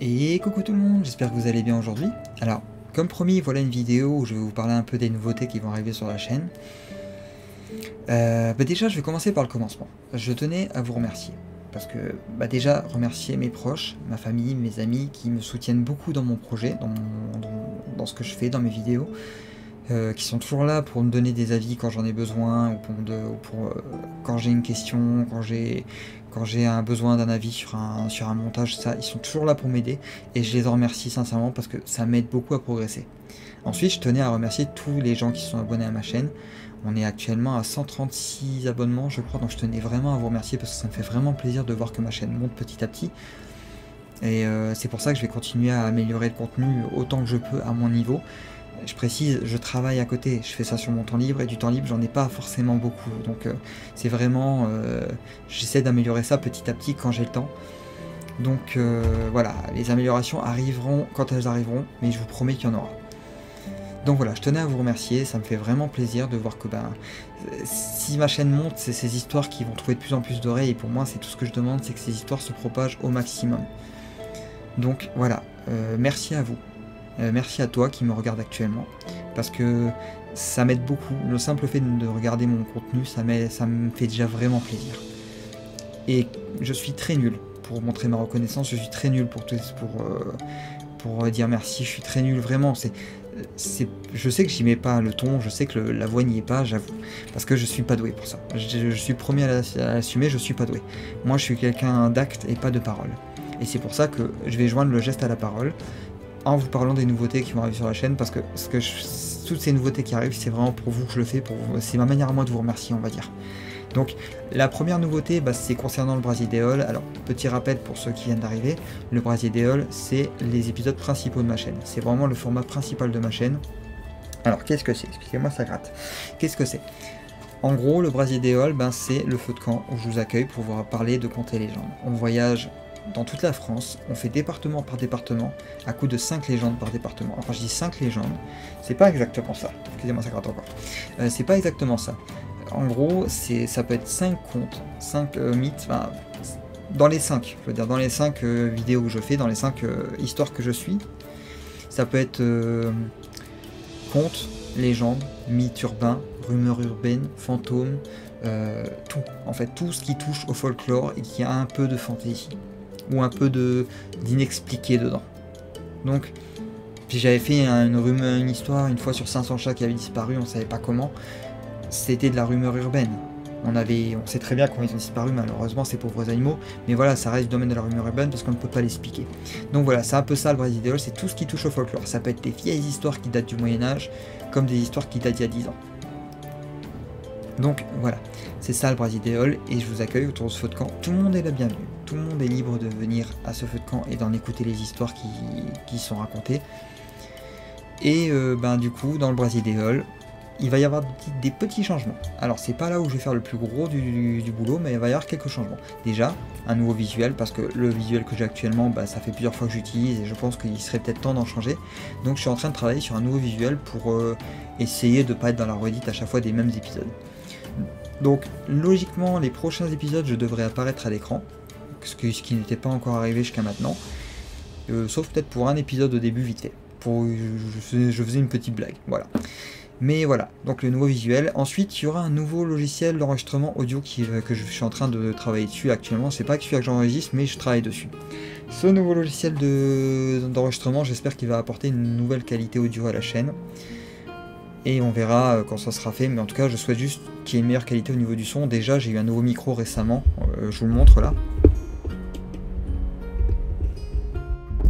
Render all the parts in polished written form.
Et coucou tout le monde, j'espère que vous allez bien aujourd'hui. Alors, comme promis, voilà une vidéo où je vais vous parler un peu des nouveautés qui vont arriver sur la chaîne. Déjà, je vais commencer par le commencement. Je tenais à vous remercier. Parce que, déjà, remercier mes proches, ma famille, mes amis qui me soutiennent beaucoup dans mon projet, dans ce que je fais, dans mes vidéos. Qui sont toujours là pour me donner des avis quand j'en ai besoin, quand j'ai une question, quand j'ai un besoin d'un avis sur un montage, ça, ils sont toujours là pour m'aider, et je les en remercie sincèrement parce que ça m'aide beaucoup à progresser. Ensuite, je tenais à remercier tous les gens qui sont abonnés à ma chaîne. On est actuellement à 136 abonnements, je crois, donc je tenais vraiment à vous remercier parce que ça me fait vraiment plaisir de voir que ma chaîne monte petit à petit. Et c'est pour ça que je vais continuer à améliorer le contenu autant que je peux à mon niveau. Je précise, je travaille à côté, je fais ça sur mon temps libre, et du temps libre j'en ai pas forcément beaucoup, donc c'est vraiment, j'essaie d'améliorer ça petit à petit quand j'ai le temps. Donc voilà, les améliorations arriveront quand elles arriveront, mais je vous promets qu'il y en aura. Donc voilà, je tenais à vous remercier, ça me fait vraiment plaisir de voir que si ma chaîne monte, c'est ces histoires qui vont trouver de plus en plus d'oreilles, et pour moi c'est tout ce que je demande, c'est que ces histoires se propagent au maximum. Donc voilà, merci à vous. Merci à toi qui me regarde actuellement, parce que ça m'aide beaucoup. Le simple fait de regarder mon contenu, ça me fait déjà vraiment plaisir. Et je suis très nul pour montrer ma reconnaissance, je suis très nul pour dire merci, je suis très nul vraiment. Je sais que j'y mets pas le ton, je sais que la voix n'y est pas, j'avoue, parce que je suis pas doué pour ça. Je suis le premier à l'assumer, je suis pas doué. Moi je suis quelqu'un d'acte et pas de parole. Et c'est pour ça que je vais joindre le geste à la parole, en vous parlant des nouveautés qui vont arriver sur la chaîne, parce que toutes ces nouveautés qui arrivent, c'est vraiment pour vous que je le fais, c'est ma manière à moi de vous remercier, on va dire. Donc la première nouveauté, c'est concernant le Brasidéol. Alors petit rappel pour ceux qui viennent d'arriver, le Brasidéol, c'est les épisodes principaux de ma chaîne, c'est vraiment le format principal de ma chaîne. Alors qu'est-ce que c'est? Excusez-moi, ça gratte. Qu'est-ce que c'est? En gros, le Brasidéol, c'est le feu de camp où je vous accueille pour vous parler de contes et légendes. On voyage dans toute la France, on fait département par département, à coup de 5 légendes par département. Enfin, je dis 5 légendes, c'est pas exactement ça. Excusez-moi, ça gratte encore. C'est pas exactement ça. En gros, ça peut être 5 contes, 5 mythes, dans les 5, je veux dire, dans les 5 vidéos que je fais, dans les 5 histoires que je suis. Ça peut être contes, légendes, mythes urbains, rumeurs urbaines, fantômes, tout. En fait, tout ce qui touche au folklore et qui a un peu de fantaisie, ou un peu d'inexpliqué dedans. Donc, puis j'avais fait une histoire une fois sur 500 chats qui avaient disparu, on savait pas comment. C'était de la rumeur urbaine. On sait très bien comment ils ont disparu, malheureusement, ces pauvres animaux, mais voilà, ça reste du domaine de la rumeur urbaine parce qu'on ne peut pas l'expliquer. Donc voilà, c'est un peu ça le Brasidéol, c'est tout ce qui touche au folklore. Ça peut être des vieilles histoires qui datent du Moyen-Âge, comme des histoires qui datent d'il y a 10 ans. Donc voilà, c'est ça le Brasidéol, et je vous accueille autour de ce feu de camp. Tout le monde est la bienvenue, tout le monde est libre de venir à ce feu de camp et d'en écouter les histoires qui sont racontées. Et du coup, dans le Brasidéol, il va y avoir des petits changements. Alors c'est pas là où je vais faire le plus gros du boulot, mais il va y avoir quelques changements. Déjà, un nouveau visuel, parce que le visuel que j'ai actuellement, ça fait plusieurs fois que j'utilise, et je pense qu'il serait peut-être temps d'en changer. Donc je suis en train de travailler sur un nouveau visuel pour essayer de ne pas être dans la redite à chaque fois des mêmes épisodes. Donc logiquement, les prochains épisodes, je devrais apparaître à l'écran, ce qui n'était pas encore arrivé jusqu'à maintenant, sauf peut-être pour un épisode au début vite fait. Je faisais une petite blague, voilà. Mais voilà, donc le nouveau visuel. Ensuite, il y aura un nouveau logiciel d'enregistrement audio que je suis en train de travailler dessus actuellement. C'est pas que celui que j'enregistre, mais je travaille dessus. Ce nouveau logiciel d'enregistrement, j'espère qu'il va apporter une nouvelle qualité audio à la chaîne. Et on verra quand ça sera fait, mais en tout cas, je souhaite juste qu'il y ait une meilleure qualité au niveau du son. Déjà, j'ai eu un nouveau micro récemment, je vous le montre là.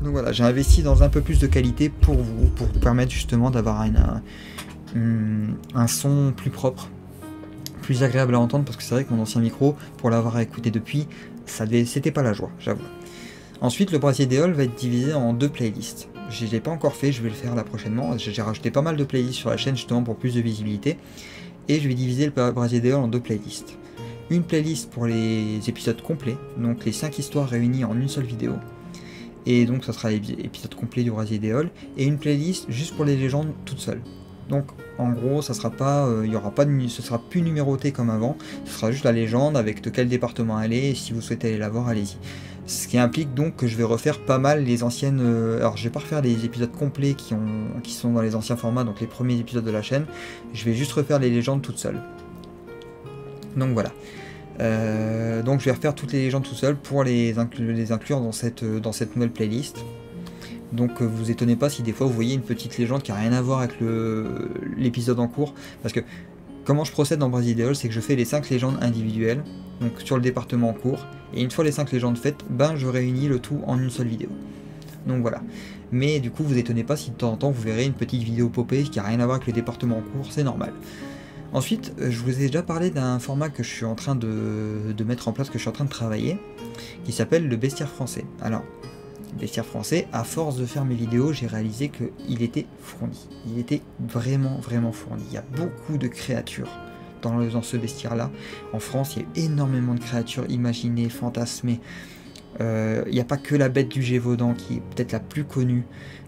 Donc voilà, j'ai investi dans un peu plus de qualité pour vous permettre justement d'avoir un son plus propre, plus agréable à entendre, parce que c'est vrai que mon ancien micro, pour l'avoir écouté depuis, c'était pas la joie, j'avoue. Ensuite, le Brasidéol va être divisé en 2 playlists. Je ne l'ai pas encore fait, je vais le faire là prochainement. J'ai rajouté pas mal de playlists sur la chaîne justement pour plus de visibilité, et je vais diviser le Brasidéol en 2 playlists. Une playlist pour les épisodes complets, donc les 5 histoires réunies en une seule vidéo, et donc ça sera l'épisode complet du Brasidéol, et une playlist juste pour les légendes toutes seules. Donc en gros, ça sera pas, il y aura pas ce sera plus numéroté comme avant, ce sera juste la légende avec de quel département elle est, et si vous souhaitez aller la voir, allez-y. Ce qui implique donc que je vais refaire pas mal les anciennes... alors je vais pas refaire les épisodes complets qui sont dans les anciens formats, donc les premiers épisodes de la chaîne, je vais juste refaire les légendes toutes seules. Donc voilà. Donc je vais refaire toutes les légendes tout seul pour les inclure dans cette nouvelle playlist. Donc vous étonnez pas si des fois vous voyez une petite légende qui n'a rien à voir avec l'épisode en cours, parce que comment je procède dans Bras Ideol, c'est que je fais les 5 légendes individuelles, donc sur le département en cours, et une fois les 5 légendes faites, ben je réunis le tout en une seule vidéo. Donc voilà. Mais du coup vous étonnez pas si de temps en temps vous verrez une petite vidéo popée qui n'a rien à voir avec le département en cours, c'est normal. Ensuite, je vous ai déjà parlé d'un format que je suis en train de mettre en place, que je suis en train de travailler, qui s'appelle le bestiaire français. Alors, le bestiaire français, à force de faire mes vidéos, j'ai réalisé qu'il était fourni. Il était vraiment, vraiment fourni. Il y a beaucoup de créatures dans ce bestiaire-là. En France, il y a énormément de créatures imaginées, fantasmées. Il n'y a pas que la bête du Gévaudan qui est peut-être la plus connue.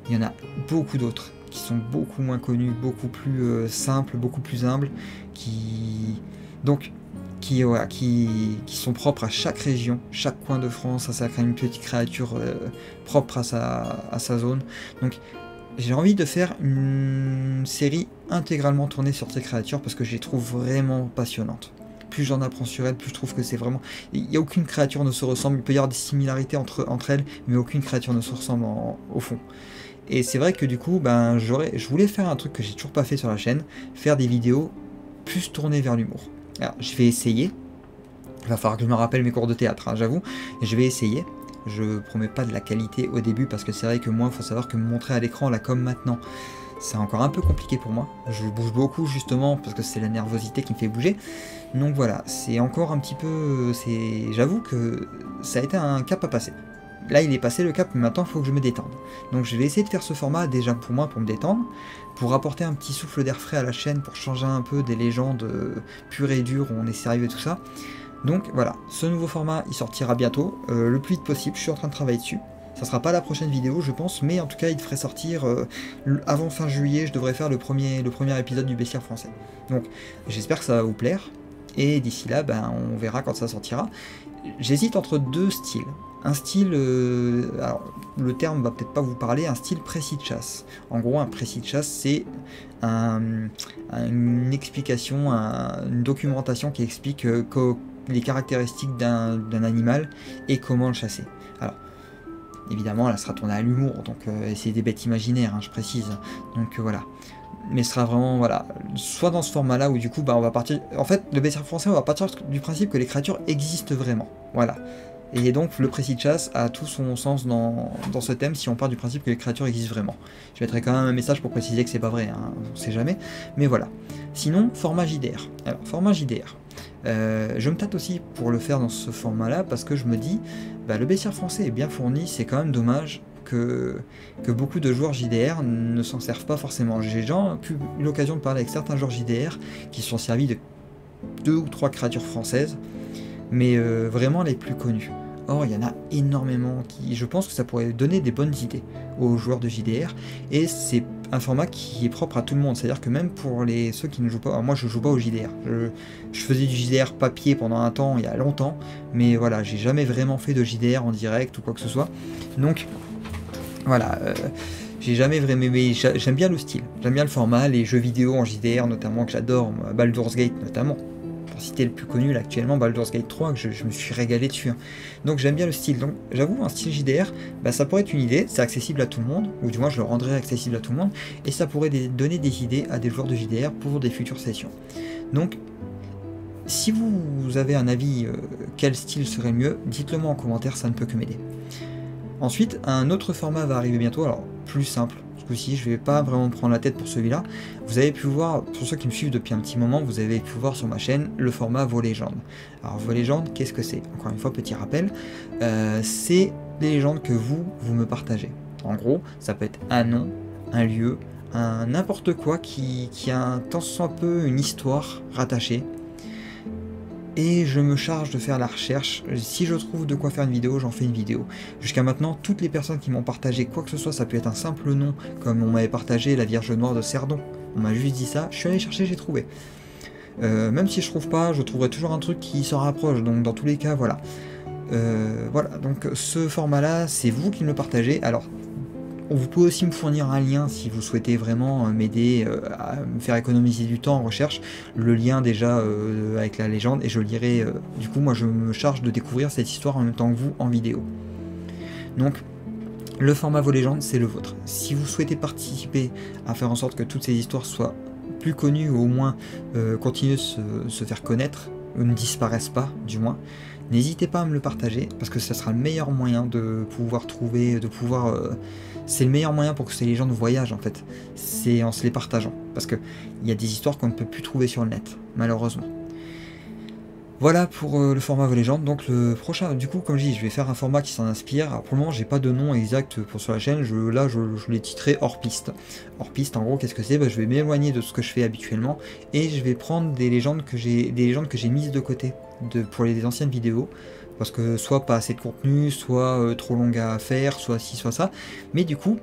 Il y en a beaucoup d'autres qui sont beaucoup moins connus, beaucoup plus simples, beaucoup plus humbles, qui sont propres à chaque région, chaque coin de France, ça crée une petite créature propre à sa zone. Donc j'ai envie de faire une série intégralement tournée sur ces créatures parce que je les trouve vraiment passionnantes. Plus j'en apprends sur elles, plus je trouve que c'est vraiment... Il n'y a aucune créature ne se ressemble, il peut y avoir des similarités entre elles, mais aucune créature ne se ressemble au fond. Et c'est vrai que du coup, ben, je voulais faire un truc que j'ai toujours pas fait sur la chaîne, faire des vidéos plus tournées vers l'humour. Alors, je vais essayer. Il va falloir que je me rappelle mes cours de théâtre, hein, j'avoue. Je vais essayer. Je promets pas de la qualité au début, parce que c'est vrai que moi, il faut savoir que me montrer à l'écran, là, comme maintenant, c'est encore un peu compliqué pour moi. Je bouge beaucoup, justement, parce que c'est la nervosité qui me fait bouger. Donc voilà, c'est encore un petit peu... J'avoue que ça a été un cap à passer. Là, il est passé le cap, mais maintenant, il faut que je me détende. Donc, je vais essayer de faire ce format, déjà pour moi, pour me détendre, pour apporter un petit souffle d'air frais à la chaîne, pour changer un peu des légendes pures et dures où on est sérieux et tout ça. Donc, voilà, ce nouveau format, il sortira bientôt, le plus vite possible, je suis en train de travailler dessus. Ça sera pas la prochaine vidéo, je pense, mais en tout cas, il devrait sortir avant fin juillet, je devrais faire le premier épisode du bestiaire français. Donc, j'espère que ça va vous plaire, et d'ici là, ben, on verra quand ça sortira. J'hésite entre deux styles. Un style, alors le terme va peut-être pas vous parler, un style précis de chasse. En gros, un précis de chasse, c'est une explication, une documentation qui explique les caractéristiques d'un animal et comment le chasser. Alors, évidemment, là, sera tourné à l'humour, donc c'est des bêtes imaginaires, hein, je précise. Donc voilà. Mais ce sera vraiment, voilà, soit dans ce format-là où du coup, bah, on va partir... En fait, le bestiaire français, on va partir du principe que les créatures existent vraiment. Voilà. Et donc, le précis de chasse a tout son sens dans ce thème si on part du principe que les créatures existent vraiment. Je mettrai quand même un message pour préciser que c'est pas vrai, hein, on sait jamais. Mais voilà. Sinon, format JDR. Alors, format JDR. Je me tâte aussi pour le faire dans ce format-là parce que je me dis, bah, le bestiaire français est bien fourni, c'est quand même dommage que beaucoup de joueurs JDR ne s'en servent pas forcément. J'ai déjà eu l'occasion de parler avec certains joueurs JDR qui se sont servis de 2 ou 3 créatures françaises, mais vraiment les plus connues. Or, il y en a énormément qui, je pense que ça pourrait donner des bonnes idées aux joueurs de JDR, et c'est un format qui est propre à tout le monde, c'est-à-dire que même pour ceux qui ne jouent pas, alors moi je joue pas au JDR, je faisais du JDR papier pendant un temps, il y a longtemps, mais voilà, j'ai jamais vraiment fait de JDR en direct ou quoi que ce soit, donc voilà, j'ai jamais vraiment, mais j'aime bien le style, j'aime bien le format, les jeux vidéo en JDR notamment que j'adore, Baldur's Gate notamment. Pour citer le plus connu là actuellement, Baldur's Gate 3, que je me suis régalé dessus. Hein. Donc j'aime bien le style. Donc j'avoue, un style JDR, bah, ça pourrait être une idée, c'est accessible à tout le monde, ou du moins je le rendrais accessible à tout le monde, et ça pourrait donner des idées à des joueurs de JDR pour des futures sessions. Donc, si vous avez un avis, quel style serait mieux, dites-le moi en commentaire, ça ne peut que m'aider. Ensuite, un autre format va arriver bientôt, alors plus simple. Aussi, je vais pas vraiment me prendre la tête pour celui-là. Vous avez pu voir, pour ceux qui me suivent depuis un petit moment, vous avez pu voir sur ma chaîne le format Vos légendes. Alors Vos légendes, qu'est-ce que c'est? Encore une fois, petit rappel, c'est des légendes que vous me partagez. En gros, ça peut être un nom, un lieu, n'importe quoi qui a un tant soit peu une histoire rattachée. Et je me charge de faire la recherche. Si je trouve de quoi faire une vidéo, j'en fais une vidéo. Jusqu'à maintenant, toutes les personnes qui m'ont partagé quoi que ce soit, ça peut être un simple nom, comme on m'avait partagé la Vierge Noire de Cerdon. On m'a juste dit ça, je suis allé chercher, j'ai trouvé. Même si je trouve pas, je trouverai toujours un truc qui se rapproche, donc dans tous les cas, voilà. Voilà, donc ce format-là, c'est vous qui me le partagez. Alors, vous pouvez aussi me fournir un lien si vous souhaitez vraiment m'aider à me faire économiser du temps en recherche. Le lien déjà avec la légende, et je lirai. Du coup, moi, je me charge de découvrir cette histoire en même temps que vous en vidéo. Donc, le format Vos légendes, c'est le vôtre. Si vous souhaitez participer à faire en sorte que toutes ces histoires soient plus connues, ou au moins continuer de se faire connaître, ou ne disparaissent pas, du moins, n'hésitez pas à me le partager, parce que ça sera le meilleur moyen de pouvoir trouver, c'est le meilleur moyen pour que ces légendes voyagent en fait, c'est en se les partageant, parce qu'il y a des histoires qu'on ne peut plus trouver sur le net, malheureusement. Voilà pour le format Vos légendes. Donc le prochain, du coup, comme je dis, je vais faire un format qui s'en inspire. Alors pour le moment, j'ai pas de nom exact pour sur la chaîne, je l'ai titré hors piste. Hors piste, en gros, qu'est-ce que c'est? Je vais m'éloigner de ce que je fais habituellement, et je vais prendre des légendes que j'ai mises de côté pour les anciennes vidéos, parce que soit pas assez de contenu, soit trop longue à faire, soit ci, soit ça. Mais du coup,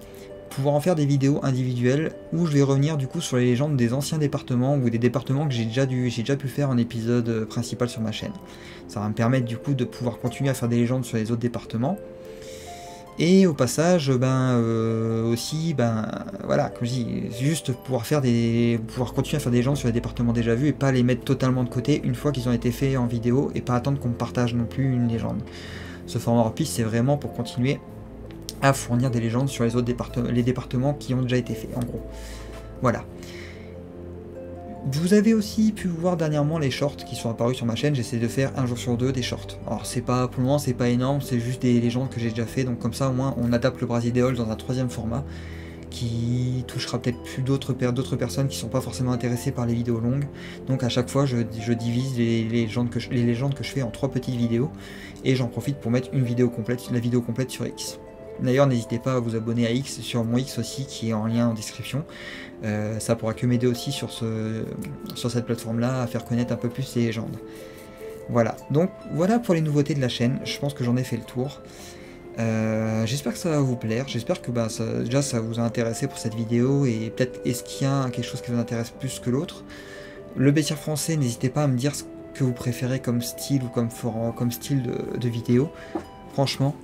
pouvoir en faire des vidéos individuelles où je vais revenir du coup sur les légendes des anciens départements, ou des départements que j'ai déjà pu faire en épisode principal sur ma chaîne. Ça va me permettre du coup de pouvoir continuer à faire des légendes sur les autres départements. Et au passage, aussi, voilà, comme je dis, juste pouvoir continuer à faire des légendes sur les départements déjà vus, et pas les mettre totalement de côté une fois qu'ils ont été faits en vidéo, et pas attendre qu'on me partage non plus une légende. Ce format hors piste, c'est vraiment pour continuer à fournir des légendes sur les autres départements qui ont déjà été faits, en gros. Voilà. Vous avez aussi pu voir dernièrement les shorts qui sont apparus sur ma chaîne. J'essaie de faire un jour sur deux des shorts. Alors c'est pas, pour le moment c'est pas énorme, c'est juste des légendes que j'ai déjà fait, donc comme ça au moins on adapte le Brasidéol dans un troisième format qui touchera peut-être plus d'autres personnes qui sont pas forcément intéressées par les vidéos longues. Donc à chaque fois je divise les légendes que je fais en 3 petites vidéos, et j'en profite pour mettre la vidéo complète sur X. D'ailleurs, n'hésitez pas à vous abonner à X, sur mon X aussi, qui est en lien en description. Ça pourra que m'aider aussi sur cette plateforme-là à faire connaître un peu plus les légendes. Voilà, donc voilà pour les nouveautés de la chaîne. Je pense que j'en ai fait le tour. J'espère que ça va vous plaire. J'espère que déjà ça vous a intéressé pour cette vidéo, et peut-être est-ce qu'il y a quelque chose qui vous intéresse plus que l'autre. Le bêtisier français, n'hésitez pas à me dire ce que vous préférez comme style ou comme style de vidéo. Franchement,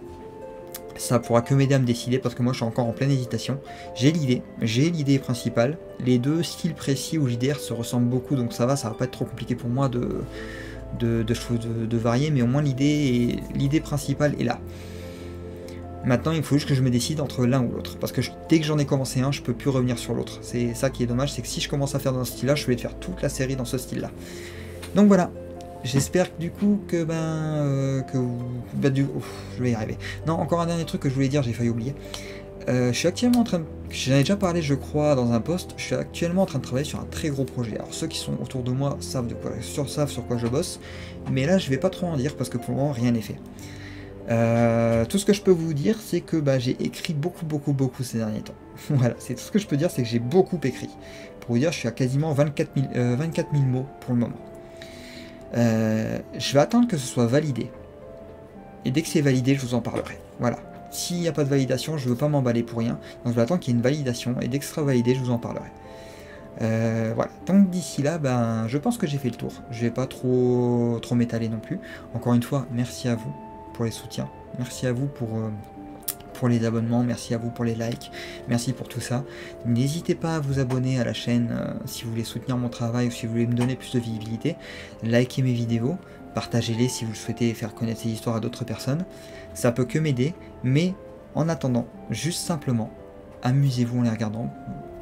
ça pourra que m'aider à me décider, parce que moi je suis encore en pleine hésitation. J'ai l'idée principale. Les deux styles précis ou JDR se ressemblent beaucoup, donc ça va pas être trop compliqué pour moi de varier, mais au moins l'idée principale est là. Maintenant il faut juste que je me décide entre l'un ou l'autre, parce que dès que j'en ai commencé un, je peux plus revenir sur l'autre. C'est ça qui est dommage, c'est que si je commence à faire dans ce style là, je vais faire toute la série dans ce style là. Donc voilà. J'espère du coup que je vais y arriver. Non, encore un dernier truc que je voulais dire, j'ai failli oublier. Je suis actuellement en train de... J'en ai déjà parlé, je crois, dans un post. Je suis actuellement en train de travailler sur un très gros projet. Alors ceux qui sont autour de moi savent sur quoi je bosse. Mais là, je vais pas trop en dire, parce que pour le moment, rien n'est fait. Tout ce que je peux vous dire, c'est que j'ai écrit beaucoup ces derniers temps. Voilà, c'est tout ce que je peux dire, c'est que j'ai beaucoup écrit. Pour vous dire, je suis à quasiment 24 000 mots pour le moment. Je vais attendre que ce soit validé, et dès que c'est validé, je vous en parlerai. Voilà, s'il n'y a pas de validation, je veux pas m'emballer pour rien, donc je vais attendre qu'il y ait une validation, et dès que ce sera validé, je vous en parlerai. Voilà, donc d'ici là, je pense que j'ai fait le tour. Je vais pas trop m'étaler non plus. Encore une fois, merci à vous pour les soutiens, merci à vous pour les abonnements, merci à vous pour les likes, merci pour tout ça. N'hésitez pas à vous abonner à la chaîne si vous voulez soutenir mon travail, ou si vous voulez me donner plus de visibilité. Likez mes vidéos, partagez-les si vous souhaitez faire connaître ces histoires à d'autres personnes. Ça peut que m'aider, mais en attendant, juste simplement, amusez-vous en les regardant,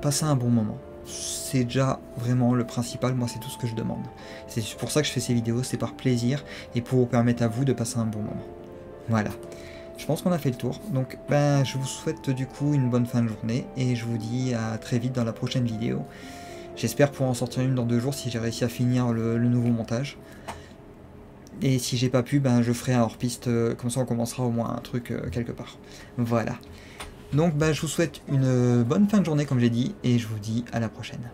passez un bon moment. C'est déjà vraiment le principal, moi c'est tout ce que je demande. C'est pour ça que je fais ces vidéos, c'est par plaisir, et pour vous permettre à vous de passer un bon moment. Voilà. Je pense qu'on a fait le tour, donc je vous souhaite du coup une bonne fin de journée, et je vous dis à très vite dans la prochaine vidéo. J'espère pouvoir en sortir une dans 2 jours si j'ai réussi à finir le nouveau montage. Et si j'ai pas pu, je ferai un hors-piste, comme ça on commencera au moins un truc quelque part. Voilà. Donc je vous souhaite une bonne fin de journée comme j'ai dit, et je vous dis à la prochaine.